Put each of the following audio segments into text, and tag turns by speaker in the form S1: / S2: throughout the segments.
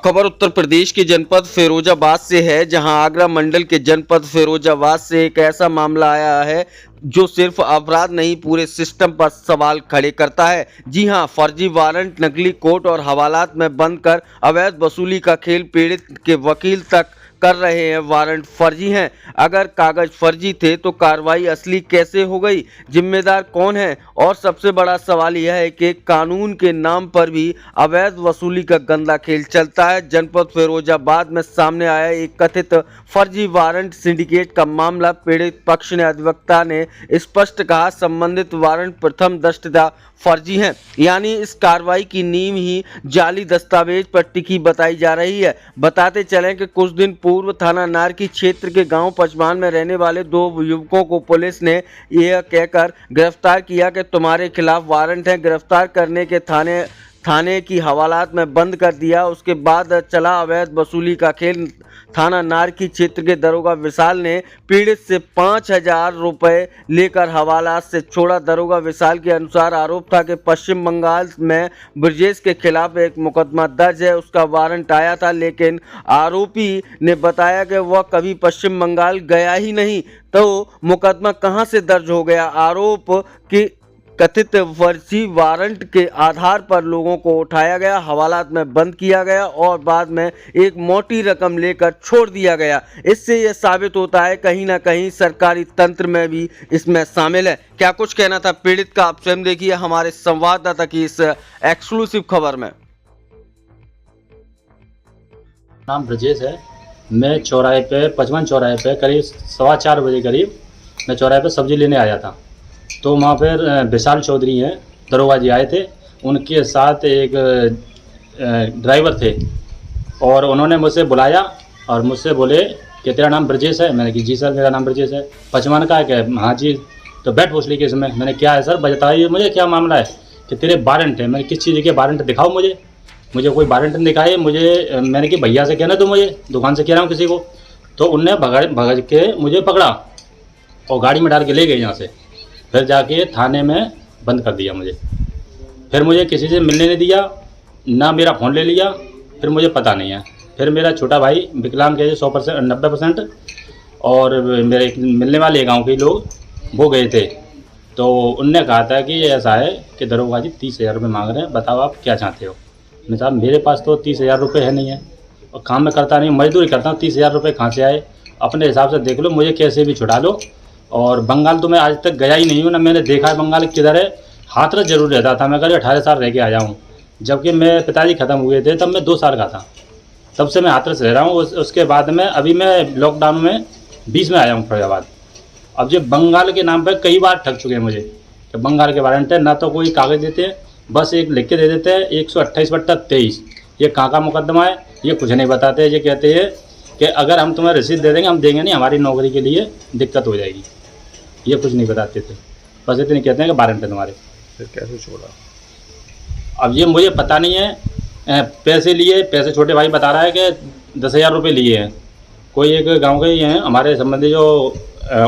S1: खबर उत्तर प्रदेश के जनपद फिरोजाबाद से है, जहां आगरा मंडल के जनपद फिरोजाबाद से एक ऐसा मामला आया है जो सिर्फ अपराध नहीं पूरे सिस्टम पर सवाल खड़े करता है। जी हां, फर्जी वारंट, नकली कोर्ट और हवालात में बंद कर अवैध वसूली का खेल पीड़ित के वकील तक कर रहे हैं। वारंट फर्जी हैं। अगर कागज फर्जी थे तो कार्रवाई असली कैसे हो गई? जिम्मेदार कौन है? और सबसे बड़ा सवाल यह है कि कानून के नाम पर भी अवैध वसूली का गंदा खेल चलता है। जनपद फिरोजाबाद में सामने आया एक कथित फर्जी वारंट सिंडिकेट का मामला। पीड़ित पक्ष ने अधिवक्ता ने स्पष्ट कहा, संबंधित वारंट प्रथम दृष्टया फर्जी हैं, यानी इस कार्रवाई की नींव ही जाली दस्तावेज पर टिकी बताई जा रही है। बताते चलें कि कुछ दिन पूर्व थाना नारकी क्षेत्र के गांव पचमान में रहने वाले दो युवकों को पुलिस ने यह कहकर गिरफ्तार किया कि तुम्हारे खिलाफ वारंट है। गिरफ्तार करने के थाने की हवालात में बंद कर दिया। उसके बाद चला अवैध वसूली का खेल। थाना नारकी क्षेत्र के दरोगा विशाल ने पीड़ित से 5,000 रुपए लेकर हवालात से छोड़ा। दरोगा विशाल के अनुसार आरोप था कि पश्चिम बंगाल में ब्रजेश के खिलाफ एक मुकदमा दर्ज है, उसका वारंट आया था, लेकिन आरोपी ने बताया कि वह कभी पश्चिम बंगाल गया ही नहीं, तो मुकदमा कहां से दर्ज हो गया? आरोप की कथित फर्जी वारंट के आधार पर लोगों को उठाया गया, हवालात में बंद किया गया और बाद में एक मोटी रकम लेकर छोड़ दिया गया। इससे यह साबित होता है कहीं ना कहीं सरकारी तंत्र में भी इसमें शामिल है। क्या कुछ कहना था पीड़ित का, आप स्वयं देखिए हमारे संवाददाता की इस एक्सक्लूसिव खबर में।
S2: नाम ब्रजेश है। मैं चौराहे पे, पचमन चौराहे पे करीब 4:15 बजे करीब मैं चौराहे पे सब्जी लेने आया था। तो वहाँ पर विशाल चौधरी हैं, दरोगा जी आए थे, उनके साथ एक ड्राइवर थे और उन्होंने मुझसे बुलाया और मुझसे बोले कि तेरा नाम ब्रजेश है? मैंने कहा जी सर मेरा नाम ब्रजेश है। पचमन का है क्या? हाँ जी। तो बैठ पूछ ली कि इसमें। मैंने क्या है सर, बताइए मुझे क्या मामला है? कि तेरे वारंट है। मैंने किस चीज़ के वारंट दिखाओ मुझे कोई वारंट नहीं दिखाए मुझे। मैंने कि भैया से कहना, तो मुझे दुकान से कह रहा हूँ किसी को। तो उनने भगा के मुझे पकड़ा और गाड़ी में डाल के ले गए यहाँ से। फिर जाके थाने में बंद कर दिया मुझे। फिर मुझे किसी से मिलने नहीं दिया, ना मेरा फ़ोन ले लिया। फिर मुझे पता नहीं है। फिर मेरा छोटा भाई विकलांग के 100% 90% और मेरे मिलने वाले गांव के लोग वो गए थे। तो उनने कहा था कि ऐसा है कि दरोगा जी 30,000 रुपये मांग रहे हैं, बताओ आप क्या चाहते हो? मैं साहब मेरे पास तो 30,000 रुपये है नहीं है और काम में करता नहीं, मजदूरी करता हूँ। 30,000 रुपये कहाँ से आए? अपने हिसाब से देख लो, मुझे कैसे भी छुड़ा लो। और बंगाल तो मैं आज तक गया ही नहीं हूँ, ना मैंने देखा है बंगाल किधर है। हाथरस जरूर रहता था मैं, करीब 18 साल रह के आया हूँ। जबकि मेरे पिताजी ख़त्म हुए थे तब मैं 2 साल का था, तब से मैं हाथरस रह रहा हूँ। उसके बाद में अभी मैं लॉकडाउन में 20 में आया हूँ फरीदाबाद। अब जो बंगाल के नाम पर कई बार ठग चुके हैं मुझे कि बंगाल के वारंट है, ना तो कोई कागज़ देते हैं, बस एक लिख के दे देते हैं 128/23। ये कहाँ का मुकदमा है ये कुछ नहीं बताते। ये कहते हैं कि अगर हम तुम्हें रसीद दे देंगे, हम देंगे नहीं, हमारी नौकरी के लिए दिक्कत हो जाएगी। ये कुछ नहीं बताते थे, बस इतने कहते हैं कि वारंट है तुम्हारे।
S3: फिर कैसे छोड़ा?
S2: अब ये मुझे पता नहीं है। पैसे लिए, पैसे छोटे भाई बता रहा है कि 10,000 रुपये लिए हैं। कोई एक गांव के ही हैं हमारे संबंधी, जो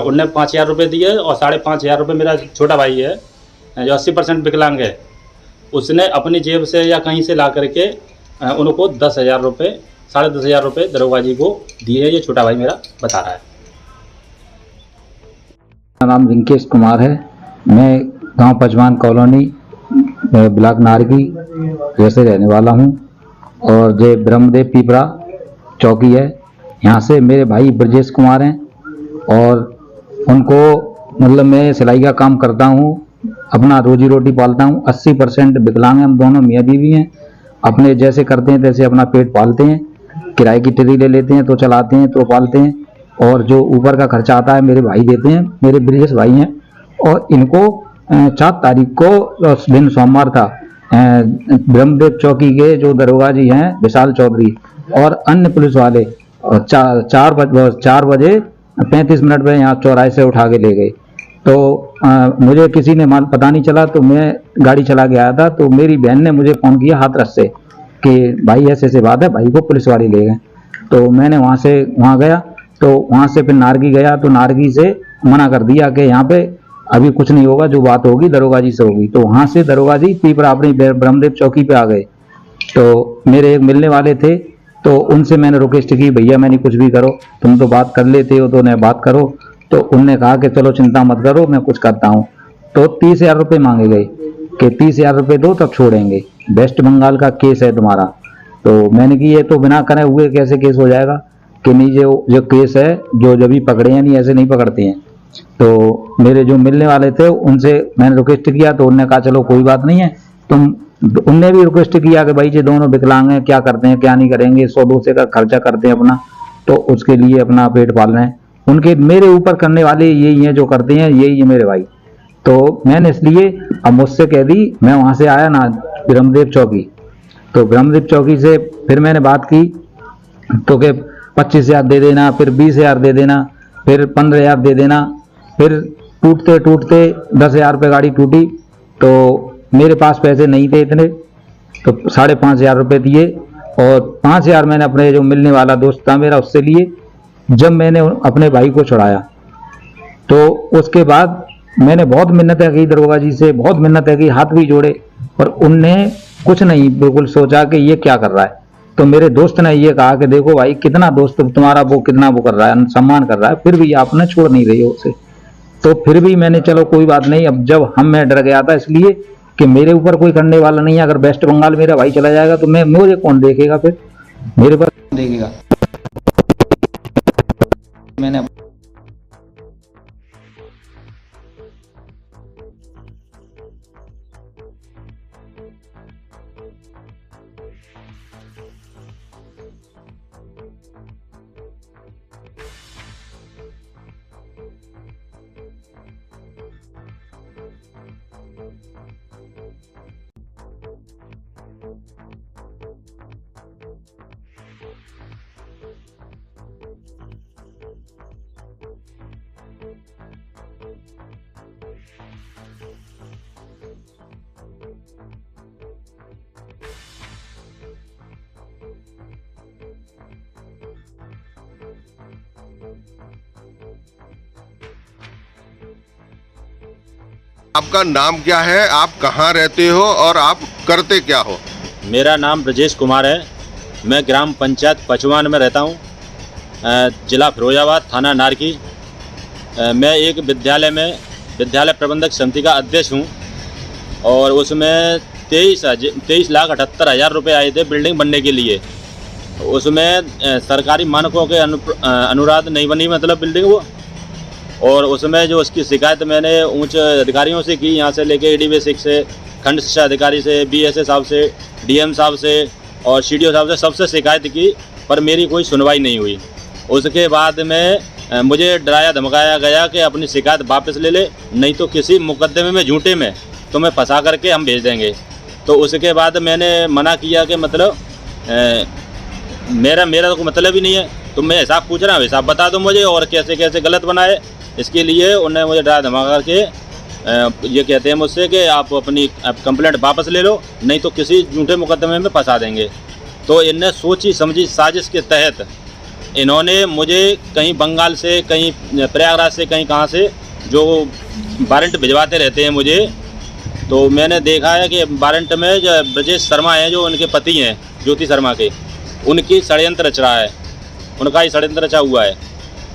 S2: उनने 5,000 रुपये दिए और 5,500 रुपये मेरा छोटा भाई है जो 80% विकलांग है, उसने अपनी जेब से या कहीं से ला करके उनको 10,000 रुपये, 10,500 रुपये दरोगा जी को दिए। ये छोटा भाई मेरा बता रहा है।
S4: मेरा नाम रिंकेश कुमार है। मैं गांव पचमान कॉलोनी ब्लॉक नारकी जैसे रहने वाला हूं और जो ब्रह्मदेव पीपरा चौकी है, यहाँ से मेरे भाई ब्रजेश कुमार हैं और उनको मतलब मैं सिलाई का काम करता हूं, अपना रोजी रोटी पालता हूं। 80% विकलांग हैं, हम दोनों मियाँ बीवी हैं। अपने जैसे करते हैं तैसे अपना पेट पालते हैं। किराए की ट्री ले लेते हैं तो चलाते हैं तो पालते हैं, और जो ऊपर का खर्चा आता है मेरे भाई देते हैं, मेरे ब्रजेश भाई हैं। और इनको 4 तारीख को दिन सोमवार था, ब्रह्मदेव चौकी के जो दरोगा जी हैं विशाल चौधरी और अन्य पुलिस वाले 4 बजे 35 मिनट में यहाँ चौराहे से उठा के ले गए। तो मुझे किसी ने पता नहीं चला, तो मैं गाड़ी चला के आया था, तो मेरी बहन ने मुझे फ़ोन किया हाथरस से कि भाई ऐसे बात है, भाई को पुलिस वाले ले गए। तो मैंने वहाँ गया, तो वहाँ से फिर नारगी गया, तो नारगी से मना कर दिया कि यहाँ पे अभी कुछ नहीं होगा, जो बात होगी दरोगा जी से होगी। तो वहाँ से दरोगा जी पीपरा अपनी ब्रह्मदेव चौकी पे आ गए। तो मेरे एक मिलने वाले थे तो उनसे मैंने रिक्वेस्ट की, भैया मैंने कुछ भी करो, तुम तो बात कर लेते हो तो उन्हें बात करो। तो उनने कहा कि चलो चिंता मत करो, मैं कुछ करता हूँ। तो 30,000 रुपये मांगे गए कि 30,000 रुपये दो तब छोड़ेंगे, वेस्ट बंगाल का केस है तुम्हारा। तो मैंने कि ये तो बिना करे हुए कैसे केस हो जाएगा, कि नहीं जो केस है जो जब भी पकड़े हैं, नहीं ऐसे नहीं पकड़ते हैं। तो मेरे जो मिलने वाले थे उनसे मैंने रिक्वेस्ट किया, तो उनने कहा चलो कोई बात नहीं है, उनने भी रिक्वेस्ट किया कि भाई ये दोनों विकलांग हैं, क्या करते हैं क्या नहीं करेंगे, 100-200 का खर्चा करते हैं अपना, तो उसके लिए अपना पेट पाल रहे हैं। उनके मेरे ऊपर करने वाले यही हैं, जो करते हैं यही है मेरे भाई। तो मैंने इसलिए अब मुझसे कह दी, मैं वहां से आया ना ब्रह्मदेव चौकी, तो ब्रह्मदेव चौकी से फिर मैंने बात की तो कि 25,000 दे देना, फिर 20,000 दे देना, फिर 15,000 दे देना, फिर टूटते टूटते 10,000 रुपये गाड़ी टूटी। तो मेरे पास पैसे नहीं थे इतने, तो 5,500 रुपये दिए और 5,000 मैंने अपने जो मिलने वाला दोस्त था मेरा उससे लिए। जब मैंने अपने भाई को छुड़ाया तो उसके बाद मैंने बहुत मिन्नतें की दरोगा जी से, बहुत मिन्नतें की, हाथ भी जोड़े, और उनने कुछ नहीं बिल्कुल सोचा कि ये क्या कर रहा है। तो मेरे दोस्त ने ये कहा कि देखो भाई, कितना दोस्त तुम्हारा वो कितना वो कर रहा है, सम्मान कर रहा है, फिर भी आपने छोड़ नहीं रही हो उसे। तो फिर भी मैंने चलो कोई बात नहीं, अब जब मैं डर गया था इसलिए कि मेरे ऊपर कोई करने वाला नहीं है, अगर वेस्ट बंगाल मेरा भाई चला जाएगा तो मुझे कौन देखेगा, फिर मेरे पास देखेगा। मैंने
S3: आपका नाम क्या है, आप कहाँ रहते हो और आप करते क्या हो?
S2: मेरा नाम ब्रजेश कुमार है। मैं ग्राम पंचायत पचवान में रहता हूँ, जिला फिरोजाबाद, थाना नारकी। मैं एक विद्यालय प्रबंधक समिति का अध्यक्ष हूँ और उसमें 23,78,000 रुपये आए थे बिल्डिंग बनने के लिए। उसमें सरकारी मानकों के अनुराध नहीं बनी मतलब बिल्डिंग वो, और उसमें जो उसकी शिकायत मैंने उच्च अधिकारियों से की, यहाँ से लेके AD बेसिक से, खंड शिक्षा अधिकारी से, BSA साहब से, DM साहब से और CDO साहब से, सबसे शिकायत की, पर मेरी कोई सुनवाई नहीं हुई। उसके बाद में मुझे डराया धमकाया गया कि अपनी शिकायत वापस ले ले, नहीं तो किसी मुकदमे में झूठे में तुम्हें फंसा करके हम भेज देंगे। तो उसके बाद मैंने मना किया कि मतलब मेरा तो कोई मतलब ही नहीं है, तुम मैं हिसाब पूछ रहा हूँ, हिसाब बता दो मुझे, और कैसे कैसे गलत बनाए। इसके लिए उन्होंने मुझे डरा धमका करके ये कहते हैं मुझसे कि आप अपनी कंप्लेंट वापस ले लो, नहीं तो किसी झूठे मुकदमे में फंसा देंगे। तो इनने सोची समझी साजिश के तहत इन्होंने मुझे कहीं बंगाल से, कहीं प्रयागराज से, कहीं कहाँ से जो वारंट भिजवाते रहते हैं मुझे। तो मैंने देखा है कि वारंट में जो ब्रजेश शर्मा हैं, जो उनके पति हैं ज्योति शर्मा के, उनकी षड्यंत्र रच रहा है, उनका ही षड्यंत्र रचा हुआ है।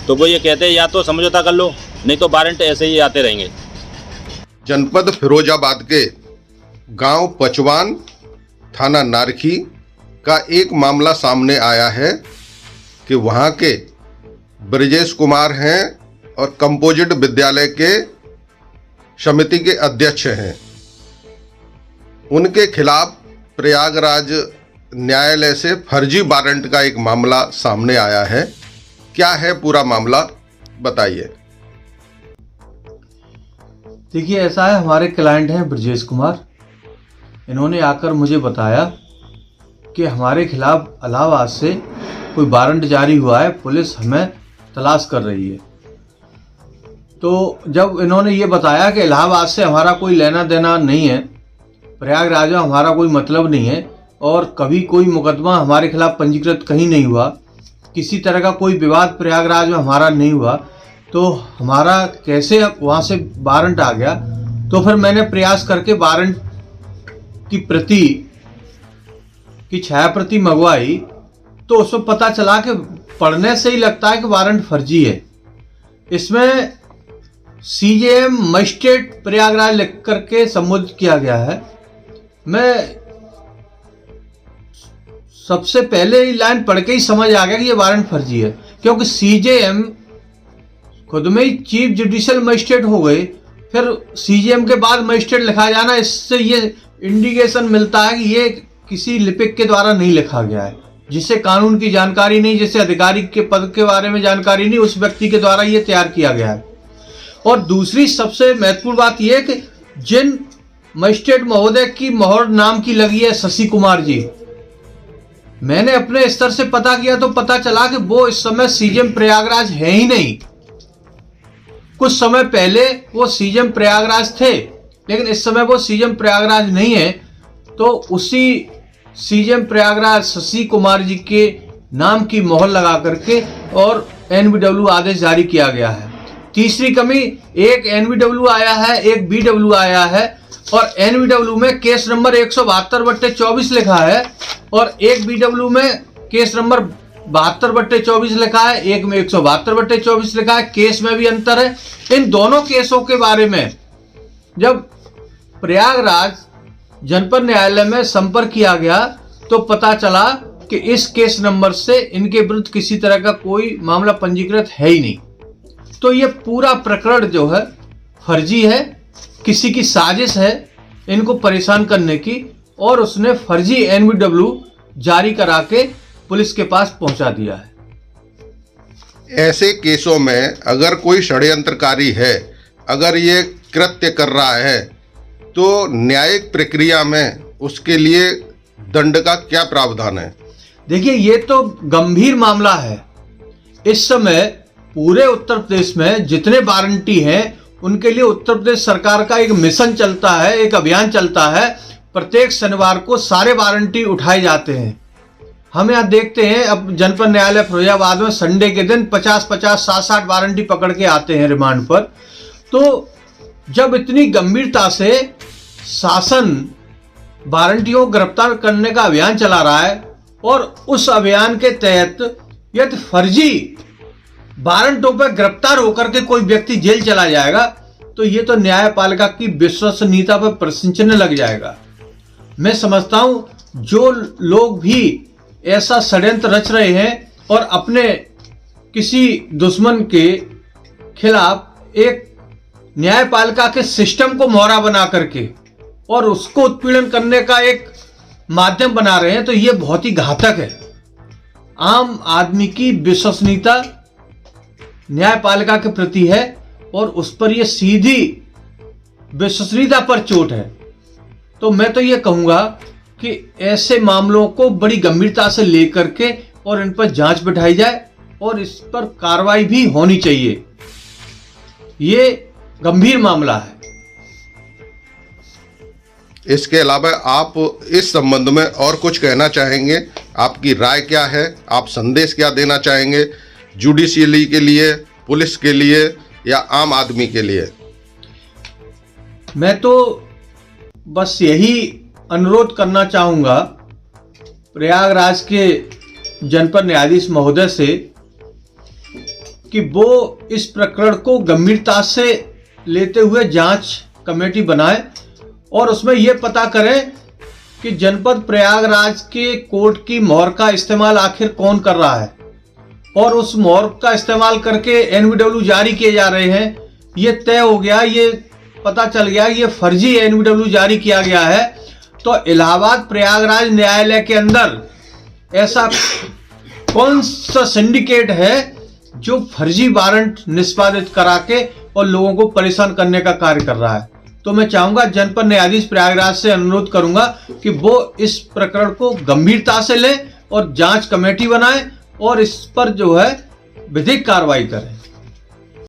S2: तो वो ये कहते हैं या तो समझौता कर लो, नहीं तो वारंट ऐसे ही आते रहेंगे।
S3: जनपद फिरोजाबाद के गांव पचवान, थाना नारखी का एक मामला सामने आया है कि वहां के ब्रजेश कुमार हैं और कंपोजिट विद्यालय के समिति के अध्यक्ष हैं। उनके खिलाफ प्रयागराज न्यायालय से फर्जी वारंट का एक मामला सामने आया है। क्या है पूरा मामला, बताइए।
S5: देखिए, ऐसा है, हमारे क्लाइंट हैं ब्रजेश कुमार। इन्होंने आकर मुझे बताया कि हमारे खिलाफ इलाहाबाद से कोई वारंट जारी हुआ है, पुलिस हमें तलाश कर रही है। तो जब इन्होंने ये बताया कि इलाहाबाद से हमारा कोई लेना देना नहीं है, प्रयागराज में हमारा कोई मतलब नहीं है, और कभी कोई मुकदमा हमारे खिलाफ पंजीकृत कहीं नहीं हुआ, किसी तरह का कोई विवाद प्रयागराज में हमारा नहीं हुआ, तो हमारा कैसे वहाँ से वारंट आ गया। तो फिर मैंने प्रयास करके वारंट की प्रति की छाया प्रति मंगवाई तो उसमें पता चला कि पढ़ने से ही लगता है कि वारंट फर्जी है। इसमें सीजेएम मजिस्ट्रेट प्रयागराज लिख करके संबोधित किया गया है। मैं सबसे पहले ही लाइन पढ़ के ही समझ आ गया कि ये वारंट फर्जी है, क्योंकि सीजेएम खुद में ही चीफ जुडिशियल मजिस्ट्रेट हो गए, फिर सीजेएम के बाद मजिस्ट्रेट लिखा जाना, इससे ये इंडिकेशन मिलता है कि ये किसी लिपिक के द्वारा नहीं लिखा गया है, जिससे कानून की जानकारी नहीं, जिससे अधिकारी के पद के बारे में जानकारी नहीं, उस व्यक्ति के द्वारा ये तैयार किया गया है। और दूसरी सबसे महत्वपूर्ण बात यह है कि जिन मजिस्ट्रेट महोदय की मोहर नाम की लगी है शशि कुमार जी, मैंने अपने स्तर से पता किया तो पता चला कि वो इस समय सीजेएम प्रयागराज है ही नहीं। कुछ समय पहले वो सीजेएम प्रयागराज थे, लेकिन इस समय वो सीजेएम प्रयागराज नहीं है। तो उसी सीजेएम प्रयागराज शशि कुमार जी के नाम की मोहर लगा करके और एनबीडब्ल्यू आदेश जारी किया गया है। तीसरी कमी, एक एनबीडब्ल्यू आया है, एक बीडब्ल्यू आया है, और एनबीडब्ल्यू में केस नंबर 172/24 लिखा है और एक बीडब्ल्यू में केस नंबर 72/24 लिखा है, एक में 172/24 लिखा है। केस में भी अंतर है। इन दोनों केसों के बारे में जब प्रयागराज जनपद न्यायालय में संपर्क किया गया तो पता चला कि इस केस नंबर से इनके विरुद्ध किसी तरह का कोई मामला पंजीकृत है ही नहीं। तो ये पूरा प्रकरण जो है फर्जी है, किसी की साजिश है इनको परेशान करने की, और उसने फर्जी एनबीडब्ल्यू जारी करा के पुलिस के पास पहुंचा दिया है।
S3: ऐसे केसों में अगर कोई षड्यंत्रकारी है, अगर ये कृत्य कर रहा है, तो न्यायिक प्रक्रिया में उसके लिए दंड का क्या प्रावधान है?
S5: देखिए, ये तो गंभीर मामला है। इस समय पूरे उत्तर प्रदेश में जितने वारंटी हैं उनके लिए उत्तर प्रदेश सरकार का एक मिशन चलता है, एक अभियान चलता है। प्रत्येक शनिवार को सारे वारंटी उठाए जाते हैं। हम यहाँ देखते हैं अब जनपद न्यायालय फिरोजाबाद में संडे के दिन 50-50, 60-60 वारंटी पकड़ के आते हैं रिमांड पर। तो जब इतनी गंभीरता से शासन वारंटियों को गिरफ्तार करने का अभियान चला रहा है और उस अभियान के तहत यदि फर्जी वारंटों पर गिरफ्तार होकर के कोई व्यक्ति जेल चला जाएगा तो ये तो न्यायपालिका की विश्वसनीयता पर प्रश्न चिन्ह लग जाएगा। मैं समझता हूं जो लोग भी ऐसा षड्यंत्र रच रहे हैं और अपने किसी दुश्मन के खिलाफ एक न्यायपालिका के सिस्टम को मोहरा बना करके और उसको उत्पीड़न करने का एक माध्यम बना रहे हैं, तो ये बहुत ही घातक है। आम आदमी की विश्वसनीयता न्यायपालिका के प्रति है और उस पर यह सीधी विश्वसनीयता पर चोट है। तो मैं तो ये कहूंगा कि ऐसे मामलों को बड़ी गंभीरता से लेकर के और इन पर जांच बिठाई जाए और इस पर कार्रवाई भी होनी चाहिए। ये गंभीर मामला है।
S3: इसके अलावा आप इस संबंध में और कुछ कहना चाहेंगे? आपकी राय क्या है? आप संदेश क्या देना चाहेंगे जुडिशियली के लिए, पुलिस के लिए या आम आदमी के लिए?
S5: मैं तो बस यही अनुरोध करना चाहूँगा प्रयागराज के जनपद न्यायाधीश महोदय से कि वो इस प्रकरण को गंभीरता से लेते हुए जांच कमेटी बनाए और उसमें यह पता करें कि जनपद प्रयागराज के कोर्ट की मोहर का इस्तेमाल आखिर कौन कर रहा है और उस मोहर का इस्तेमाल करके एनबीडब्ल्यू जारी किए जा रहे हैं। ये तय हो गया, ये पता चल गया ये फर्जी एनबीडब्ल्यू जारी किया गया है। तो इलाहाबाद प्रयागराज न्यायालय के अंदर ऐसा कौन सा सिंडिकेट है जो फर्जी वारंट निष्पादित करा के और लोगों को परेशान करने का कार्य कर रहा है? तो मैं चाहूंगा, जनपद न्यायाधीश प्रयागराज से अनुरोध करूंगा कि वो इस प्रकरण को गंभीरता से लें और जांच कमेटी बनाएं और इस पर जो है विधिक कार्रवाई करें।